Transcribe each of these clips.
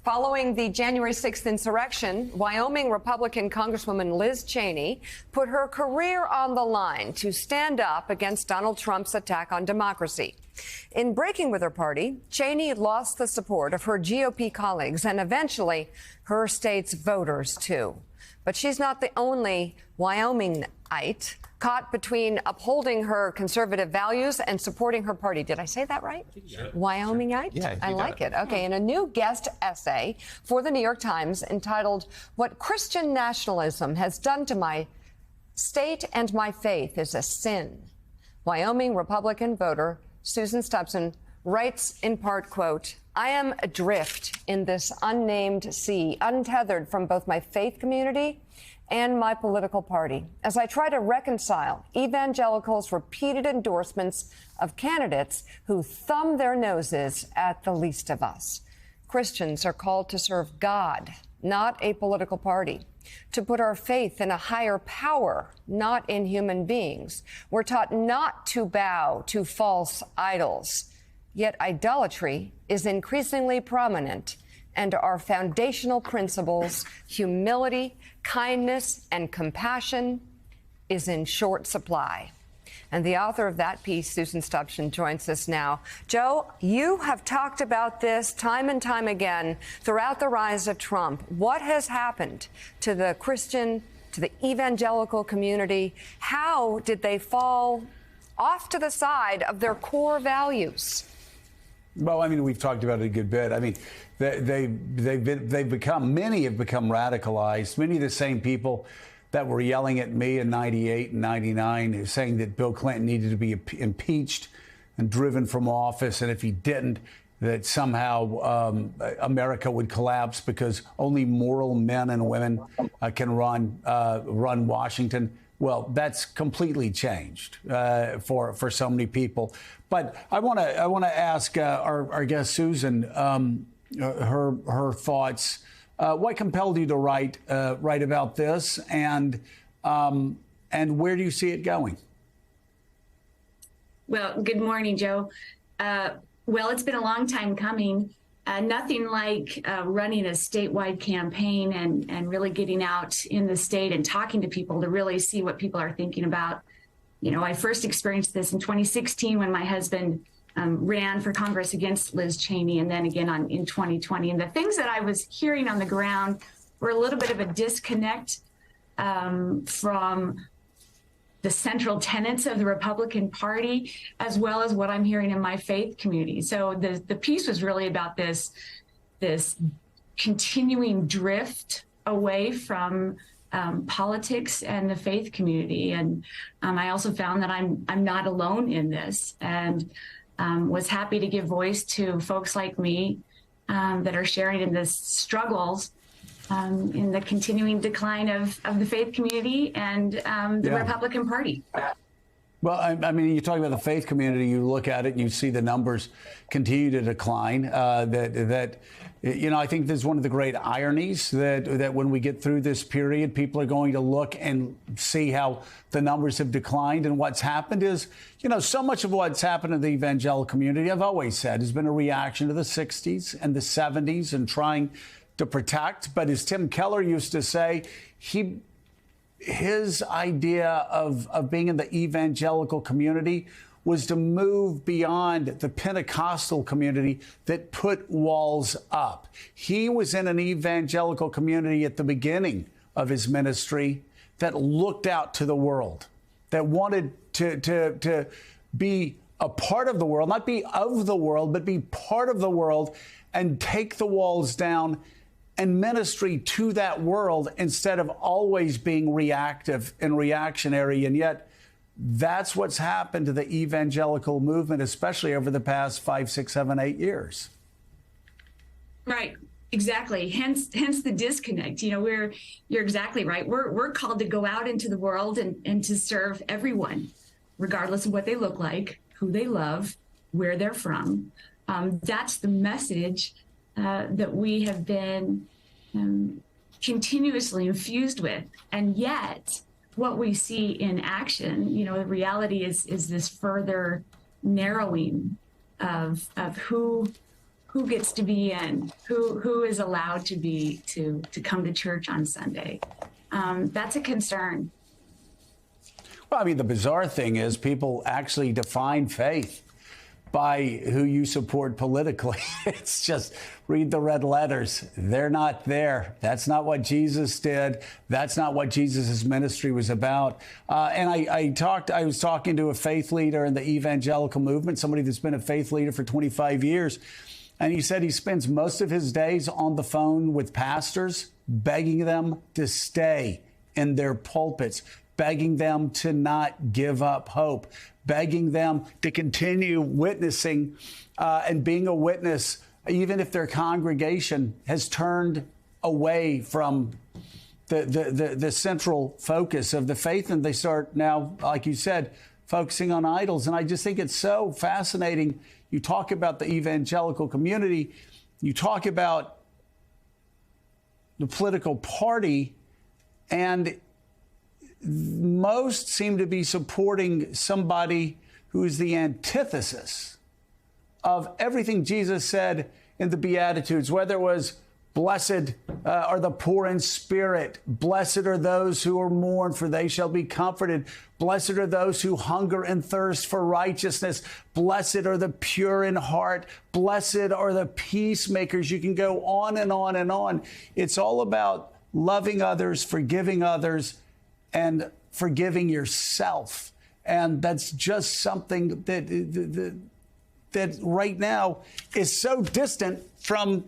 Following the January 6th insurrection, Wyoming Republican Congresswoman Liz Cheney put her career on the line to stand up against Donald Trump's attack on democracy. In breaking with her party, Cheney lost the support of her GOP colleagues and eventually her state's voters, too. But she's not the only Wyomingite caught between upholding her conservative values and supporting her party. Did I say that right? Yeah. Wyomingite? Yeah, I like it. Okay, in a new guest essay for the New York Times entitled "What Christian Nationalism Has Done to My State and My Faith is a Sin," Wyoming Republican voter Susan Stubson writes in part, quote, "I am adrift in this unnamed sea, untethered from both my faith community and my political party, as I try to reconcile evangelicals' repeated endorsements of candidates who thumb their noses at the least of us. Christians are called to serve God, not a political party, to put our faith in a higher power, not in human beings. We're taught not to bow to false idols. Yet idolatry is increasingly prominent, and our foundational principles, humility, kindness, and compassion, is in short supply." And the author of that piece, Susan Stubson, joins us now. Joe, you have talked about this time and time again throughout the rise of Trump. What has happened to the Christian, to the evangelical community? How did they fall off to the side of their core values? Well, I mean, we've talked about it a good bit. I mean, they've become, many have become radicalized. Many of the same people that were yelling at me in 98 and 99 saying that Bill Clinton needed to be impeached and driven from office. And if he didn't, that somehow America would collapse because only moral men and women can run Washington. Well, that's completely changed for so many people. But I want to ask our guest Susan her thoughts. What compelled you to write about this, and where do you see it going? Well, good morning, Joe. Well, it's been a long time coming. Nothing like running a statewide campaign and really getting out in the state and talking to people to really see what people are thinking about. You know, I first experienced this in 2016 when my husband ran for Congress against Liz Cheney, and then again in 2020. And the things that I was hearing on the ground were a little bit of a disconnect from the central tenets of the Republican Party, as well as what I'm hearing in my faith community. So the piece was really about this continuing drift away from politics and the faith community. And I also found that I'm not alone in this, and was happy to give voice to folks like me that are sharing in this struggles in the continuing decline of the faith community and the Republican Party. Well, I mean, you talk about the faith community, you look at it and you see the numbers continue to decline. You know, I think this is one of the great ironies that when we get through this period, people are going to look and see how the numbers have declined. And what's happened is, you know, so much of what's happened in the evangelical community, I've always said, has been a reaction to the 60s and the 70s and trying to protect. But as Tim Keller used to say, his idea of being in the evangelical community was to move beyond the Pentecostal community that put walls up. He was in an evangelical community at the beginning of his ministry that looked out to the world, that wanted to be a part of the world, not be of the world, but be part of the world and take the walls down and ministry to that world instead of always being reactive and reactionary. And yet that's what's happened to the evangelical movement, especially over the past 5, 6, 7, 8 years. Right. Exactly. Hence the disconnect. You know, you're exactly right. We're called to go out into the world and to serve everyone, regardless of what they look like, who they love, where they're from. That's the message that we have been continuously infused with. And yet what we see in action, you know, the reality is this further narrowing of who who gets to be in, who is allowed to come to church on Sunday. That's a concern. Well, I mean, the bizarre thing is people actually define faith by who you support politically. It's just read the red letters. They're not there. That's not what Jesus did. That's not what Jesus' ministry was about. And I was talking to a faith leader in the evangelical movement, somebody that's been a faith leader for 25 years. And he said he spends most of his days on the phone with pastors, begging them to stay in their pulpits, begging them to not give up hope, begging them to continue witnessing and being a witness, even if their congregation has turned away from the central focus of the faith, and they start now, like you said, focusing on idols. And I just think it's so fascinating. You talk about the evangelical community, you talk about the political party, and most seem to be supporting somebody who is the antithesis of everything Jesus said in the Beatitudes, whether it was blessed are the poor in spirit, blessed are those who are mourn, for they shall be comforted, blessed are those who hunger and thirst for righteousness, blessed are the pure in heart, blessed are the peacemakers. You can go on and on and on. It's all about loving others, forgiving others, and forgiving yourself. And that's just something that right now is so distant from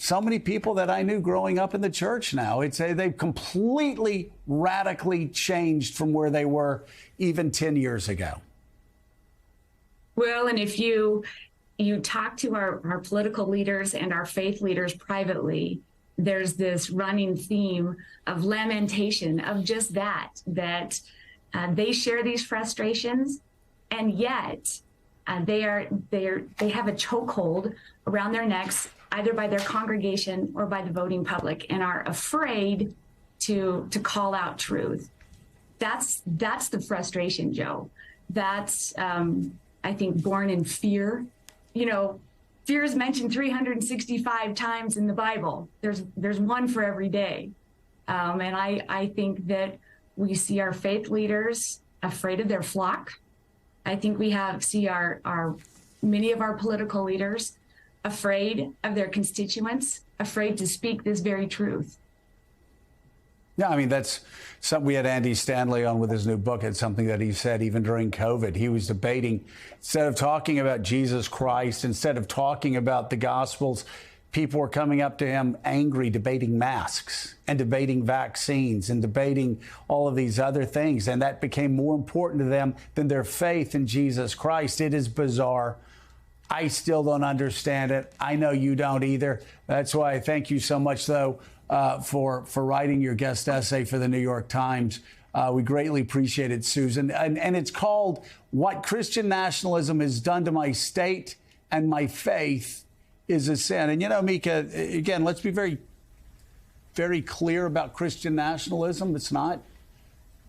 so many people that I knew growing up in the church now. They've completely, radically changed from where they were even 10 years ago. Well, and if you talk to our political leaders and our faith leaders privately, there's this running theme of lamentation of just that they share these frustrations, and yet they have a chokehold around their necks, either by their congregation or by the voting public, and are afraid to call out truth. That's the frustration, Joe. That's I think born in fear. You know, fear is mentioned 365 times in the Bible. There's one for every day. And I think that we see our faith leaders afraid of their flock. I think we see our many of our political leaders afraid of their constituents, afraid to speak this very truth. Yeah, I mean, that's something. We had Andy Stanley on with his new book. It's something that he said even during COVID. He was debating, instead of talking about Jesus Christ, instead of talking about the Gospels, people were coming up to him angry, debating masks and debating vaccines and debating all of these other things. And that became more important to them than their faith in Jesus Christ. It is bizarre. I still don't understand it. I know you don't either. That's why I thank you so much, though, for writing your guest essay for the New York Times. We greatly appreciate it, Susan. And it's called What Christian Nationalism Has Done to My State and My Faith is a Sin. And, you know, Mika, again, let's be very, very clear about Christian nationalism. It's not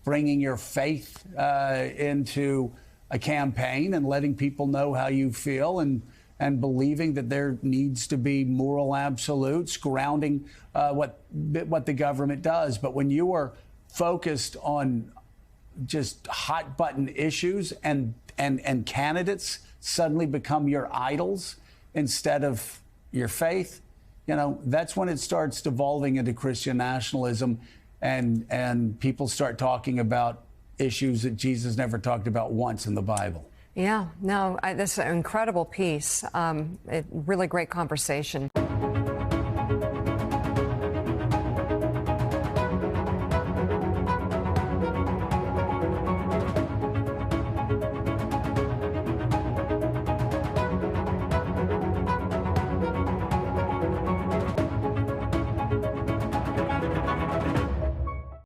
bringing your faith into a campaign and letting people know how you feel and believing that there needs to be moral absolutes grounding what the government does. But when you are focused on just hot button issues and candidates suddenly become your idols instead of your faith, you know, that's when it starts devolving into Christian nationalism and people start talking about issues that Jesus never talked about once in the Bible. Yeah, no, this is an incredible piece. Really great conversation.